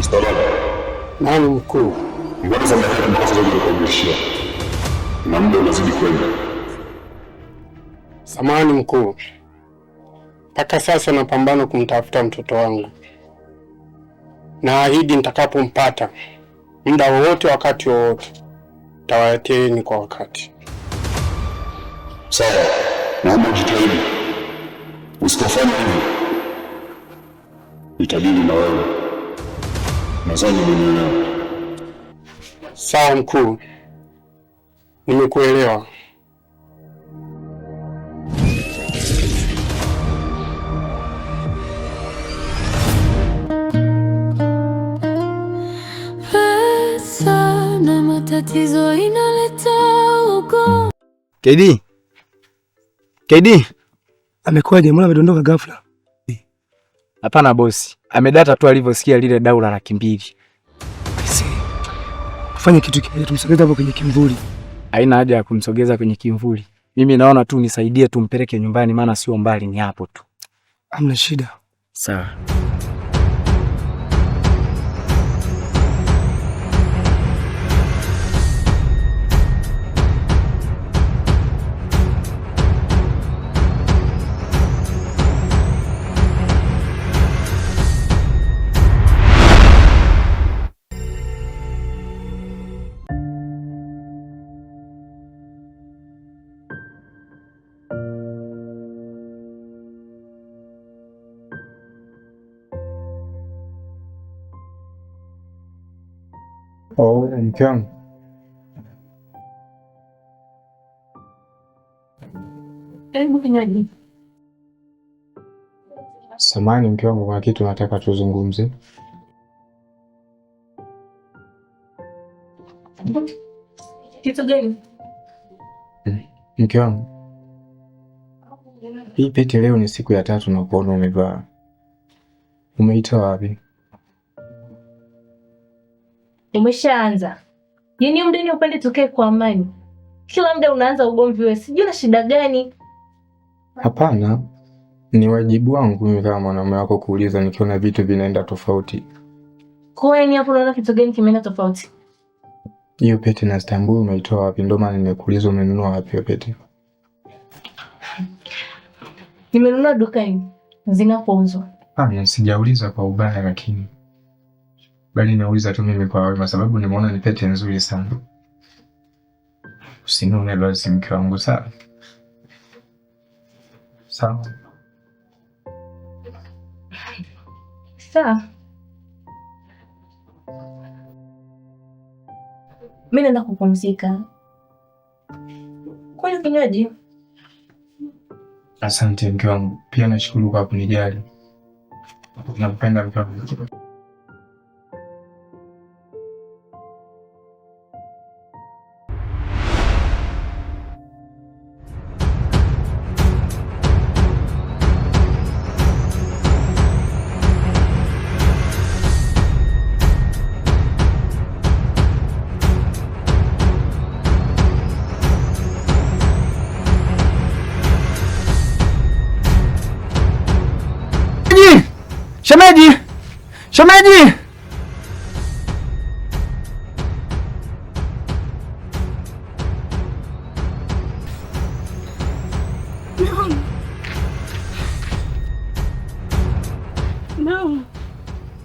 Mstaarabu. Nani mkuu? Mbona samehe mkosa zaidi kukamilishia. Na muda unazidi kwenda. Samahani mkuu. Mpaka sasa napambana kumtafuta mtoto wangu. Naahidi nitakapompata muda wowote, wakati wowote, tawaleteeni kwa wakati. Sawa. Naomba ujitahidi. Usipofanya hivyo itabidi na wewe. Nadhani umenielewa. Sawa mkuu. Nimekuelewa. Pesa na matatizo inaleta ugo. KD. Amekuwaje? Mbona amedondoka ghafla? Hapana bosi. Amedata tu alivyosikia lile dau la 200,000. Tufanye kitu kile, tumsogeze hapo kwenye kimvuli. Haina haja ya kumsogeza kwenye kimvuli. Mimi naona tu nisaidie tumpeleke nyumbani, maana sio mbali, ni hapo tu. Hamna shida. Sawa. Mke wangu. Kinywaji. Samahani mke wangu, kuna kitu nataka tuzungumze. Kitu gani? Mke wangu, hii pete leo ni siku ya 3 na kuona umevaa. Umeitoa wapi? Umeshaanza. Yaani mdeni upende tukae kwa amani. Kila muda unaanza ugomvi wewe. Sijui na shida gani? Hapana. Ni wajibu wangu mimi kama mwanamume wako kuuliza nikiona vitu vinaenda tofauti. Kwa nini hapo unaona kitu gani kimeenda tofauti? Hiyo pete na stambuli umeitoa wapi? Ndio maana nimekuuliza umenunua wapi hiyo pete? Nimenunua dukani zinapouzwa. Sijauliza kwa ubaya lakini bali nauliza tu mimi kwa wema, sababu nimeona ni pete nzuri sana. Usinune basi mke wangu, sawa? Sawa. Sawa. Mimi naenda kupumzika. Kwa kinywaji. Asante mke wangu. Pia nashukuru kwa kunijali. Nakupenda mke wangu. Shemeji! Shemeji!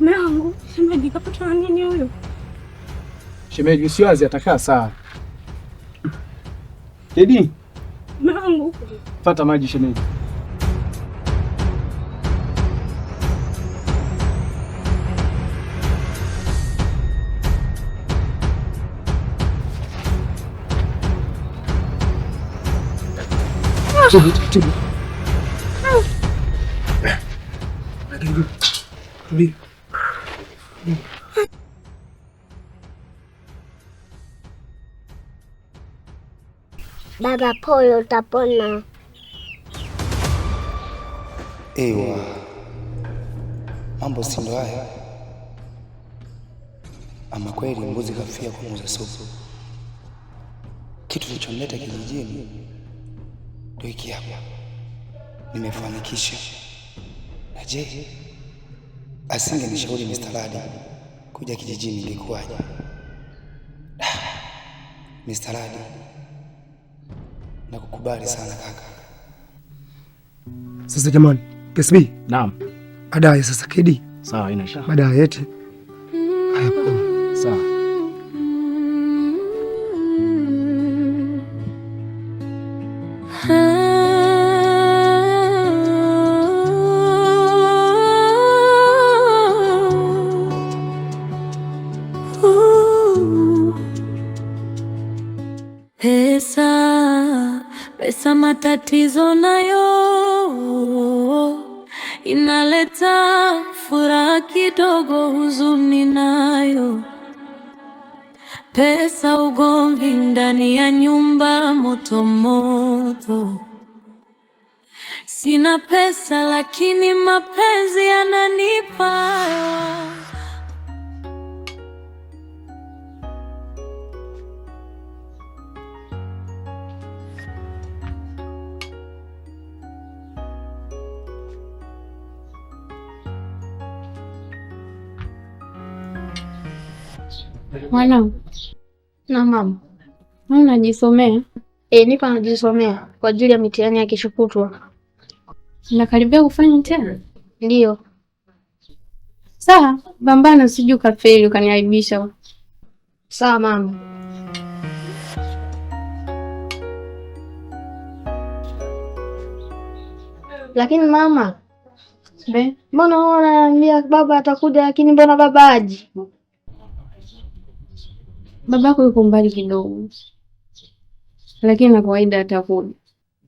Meangu, shemeji kapata nini huyo? Shemeji usiwazi, atakaa sawa. Dedi. Meangu. Pata maji shemeji. Baba pole, utapona. Ewa, mambo si ndo haya? Ama kweli mbuzi kafia kwa muuza supu. Kitu kilichonileta kijijini ndio hiki hapa. Nimefanikisha. Na je, asingenishauri Mr. Ladi kuja kijijini ingekuwaje? Mr. Ladi, nakukubali sana kaka. Sasa jamani, KSB. Naam. Baadaye sasa Kedi. Sawa, ina shaka. Baadaye eti. Haya poa. Sawa. Pesa matatizo nayo inaleta furaha kidogo, huzuni nayo. Pesa ugomvi ndani ya nyumba, moto moto. Sina pesa lakini mapenzi yananipa. Mwanangu. Na mama. Unajisomea? Niko najisomea kwa ajili ya mitihani ya kesho kutwa. Unakaribia kufanya mtihani? Ndio. Sawa, pambana usije ukafeli ukaniaibisha. Sawa mama. Lakini mama, mbona unaniambia baba atakuja lakini mbona baba haji? Babako yuko mbali kidogo, lakini na kawaida atakuja.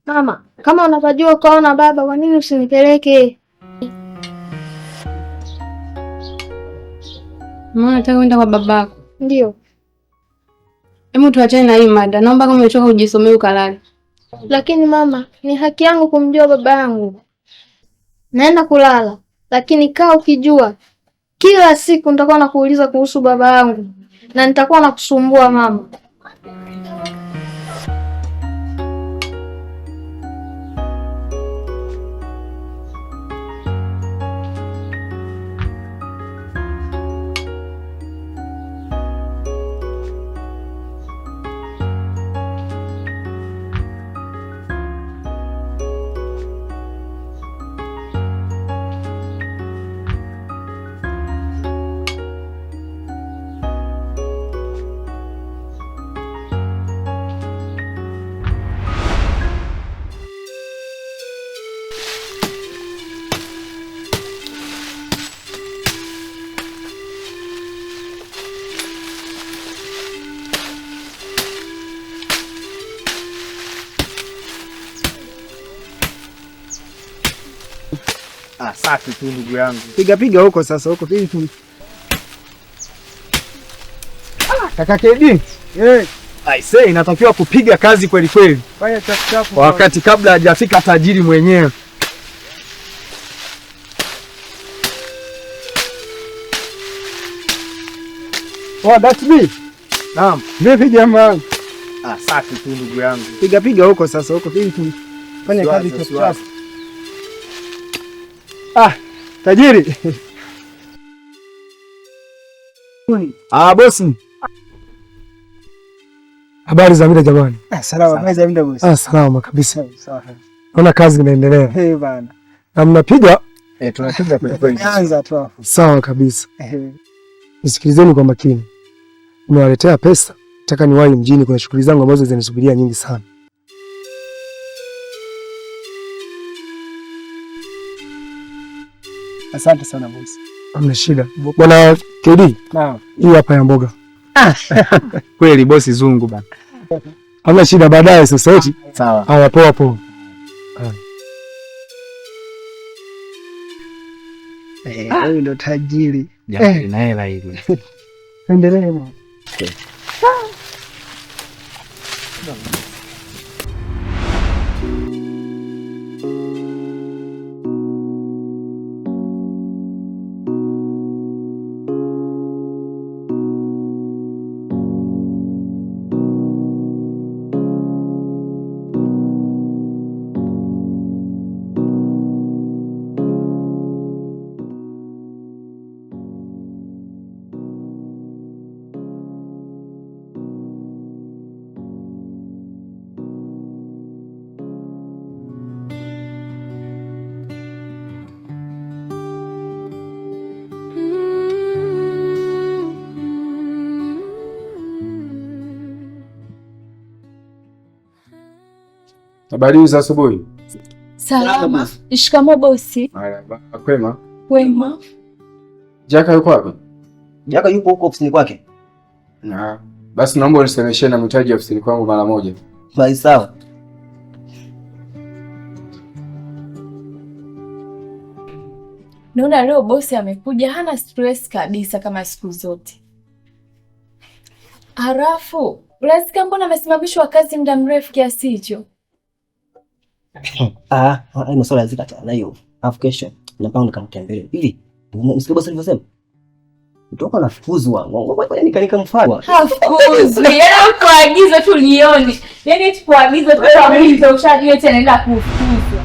Mama, kama unapajua ukaona baba, kwa nini usinipeleke? Mama, nataka kwenda kwa babako. Ndio. Hebu tuachane na hii mada. Naomba kama umechoka ujisomee ukalale. Lakini mama, ni haki yangu kumjua baba yangu. Naenda kulala, lakini kaa ukijua kila siku nitakuwa nakuuliza kuhusu baba yangu. Na nitakuwa nakusumbua mama. Safi tu ndugu yangu. Piga huko sasa, huko pili tu. Kaka Kedi. I say inatakiwa kupiga kazi kweli kweli. Fanya chapu wakati kabla hajafika tajiri mwenyewe. That's me. Naam. Vipi jamaa? Safi tu ndugu yangu. Piga huko sasa, huko pili tu. Fanya kazi chapu. Tajiri. Bosi. Habari za muda jamani? Salama, habari za muda bosi. Salama kabisa. Sawa. Naona kazi inaendelea. Bana. Na mnapiga? Tunapiga kwa kweli. Anza tu hapo. Sawa kabisa. Nisikilizeni kwa makini. Nimewaletea pesa. Nataka niwahi mjini, kuna shughuli zangu ambazo zinanisubiria nyingi sana. Asante sana bosi. Hamna shida. Bwana KD. Naam. Hii hapa ya mboga. Kweli bosi zungu bana. Hamna shida, baadaye sasa eti. Sawa. Haya poa poa. Huyu ndo tajiri. Jamani na hela hili. Endelee mwana. Habari za asubuhi. Salama. Shikamoo bosi. Haya, kwema. Wema. Jaka yuko wapi? Jaka yupo huko ofisini kwake. Na basi naomba unisemeshie na mtaji ofisini kwangu mara moja. Basi sawa. Naona leo bosi amekuja hana stress kabisa kama siku zote. Halafu, unasikia mbona amesimamishwa kazi muda mrefu kiasi hicho? Ina swala zika na hiyo. Alafu kesho napanga nikamtembelea. Hivi, msikie bosi alivyosema? Mtoka nafukuzwa. Ngoja nikamfuata. Hafukuzwi. Yeye kuagiza tu lione. Yaani tukuagiza tu kwa ushajua tena anaenda kufukuzwa.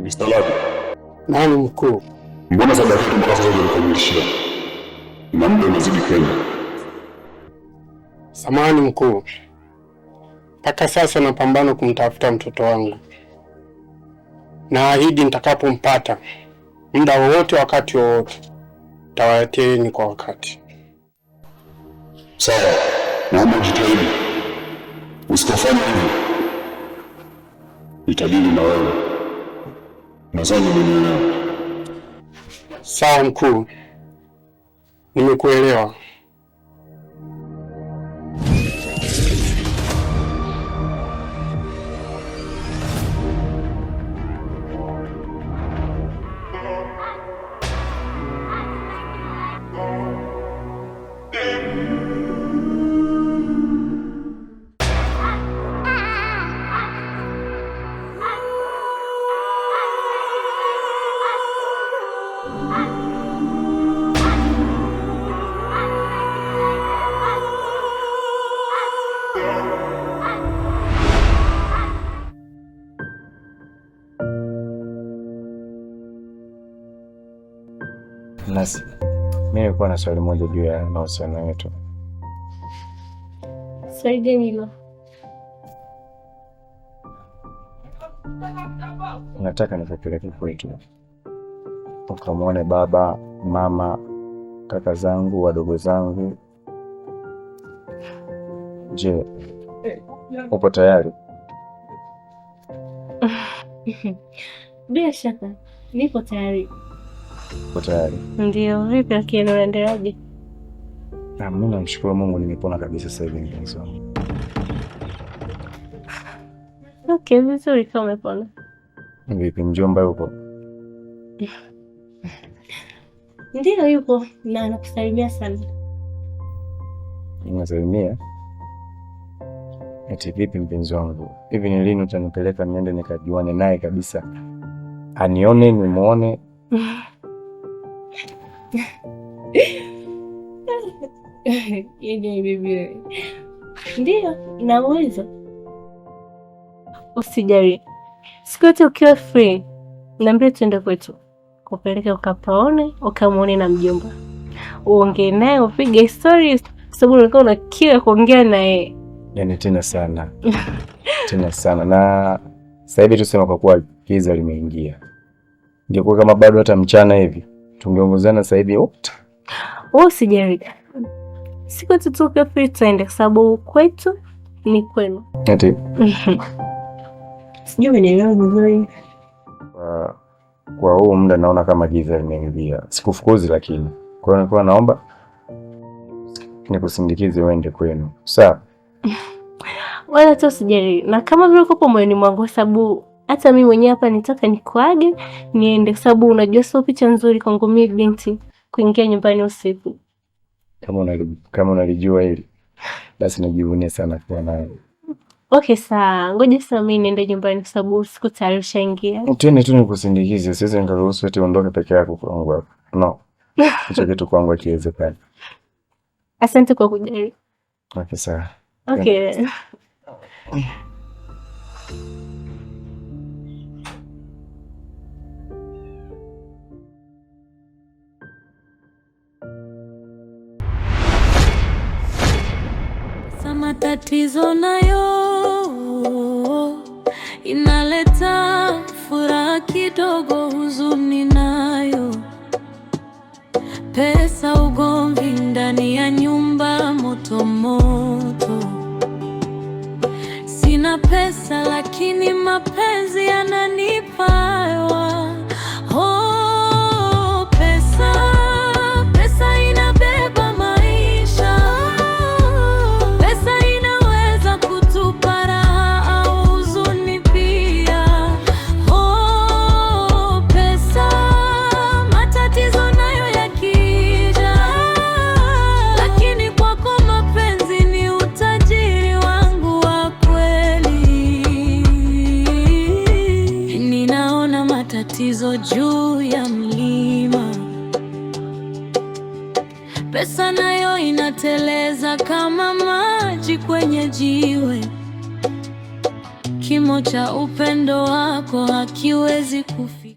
Mr. Labi. Nani mkuu? Mbona sasa hivi mpaka sasa unakamilishia? Na muda unazidi kwenda. Samahani mkuu. Mpaka sasa napambana kumtafuta mtoto wangu. Naahidi nitakapompata muda wowote, wakati wowote, tawaleteeni kwa wakati. Sawa. Naomba jitahidi. Usikofanye hivyo. Nitajili na wewe. Nadhani umenielewa. Sawa mkuu. Nimekuelewa. Nasi, mimi nilikuwa na swali moja juu ya mahusiano yetu. Swali gani hilo? Nataka nikupeleke kwetu, ukamwone baba, mama, kaka zangu, wadogo zangu. Je, upo tayari? Bila shaka, nipo tayari. Upo tayari? Ndio, vipi lakini unaendeleaje? Mimi namshukuru Mungu nimepona kabisa sasa hivi mpenzi wangu. Okay, vizuri kama umepona. Vipi mjomba yupo? Ndio yupo na anakusalimia sana. Unasalimia? Eti vipi mpenzi wangu? Hivi ni lini utanipeleka niende nikajuane naye kabisa? Anione, nimuone. Yeye bibi. Ndio, naweza. Usijali. Siku yote ukiwa free, niambie tuende kwetu. Kupeleka ukapaone, ukamuone na mjomba. Uongee naye, upige stories, sababu unakuwa una kiu kuongea naye. Yaani tena sana. Tena sana. Na sasa hivi tuseme kwa kuwa giza limeingia. Ingekuwa kama bado hata mchana hivi, tungeongozana sasa hivi. Usijali. Siku yote tukiwa free tuende, sababu kwetu ni kwenu. Eti. Sijui umenielewa vizuri. Kwa huu muda naona kama giza limeingia. Sikufukuzi lakini. Kwa hiyo nilikuwa naomba nikusindikize uende kwenu. Sawa? Wala tu usijali. Na kama vile uko moyoni mwangu, sababu hata mimi mwenyewe hapa nitaka nikuage niende, sababu unajua sio picha nzuri kwangu mimi binti kuingia nyumbani usiku. Kama unalijua hili, basi najivunia sana kwa nawe. Okay, sawa. Ngoja sasa mimi niende nyumbani sababu siku tayari ushaingia. Twende tu nikusindikize. Siwezi nikaruhusu eti uondoke peke yako kwangu hapa. No. Hicho kitu kwangu hakiwezekani. Asante kwa kujali. Okay, sawa. Okay. Matatizo nayo inaleta furaha kidogo, huzuni nayo, pesa, ugomvi ndani ya nyumba, moto moto. Sina pesa lakini mapenzi yananipa hewa. Oh, pesa inabeba maisha. Pesa inaweza kutupa raha au huzuni pia. Oh, pesa, matatizo nayo yakija, lakini kwako mapenzi ni utajiri wangu wa kweli. Ninaona matatizo juu ya mlima, pesa nayo inateleza kama maji kwenye jiwe. Kimo cha upendo wako hakiwezi kufa.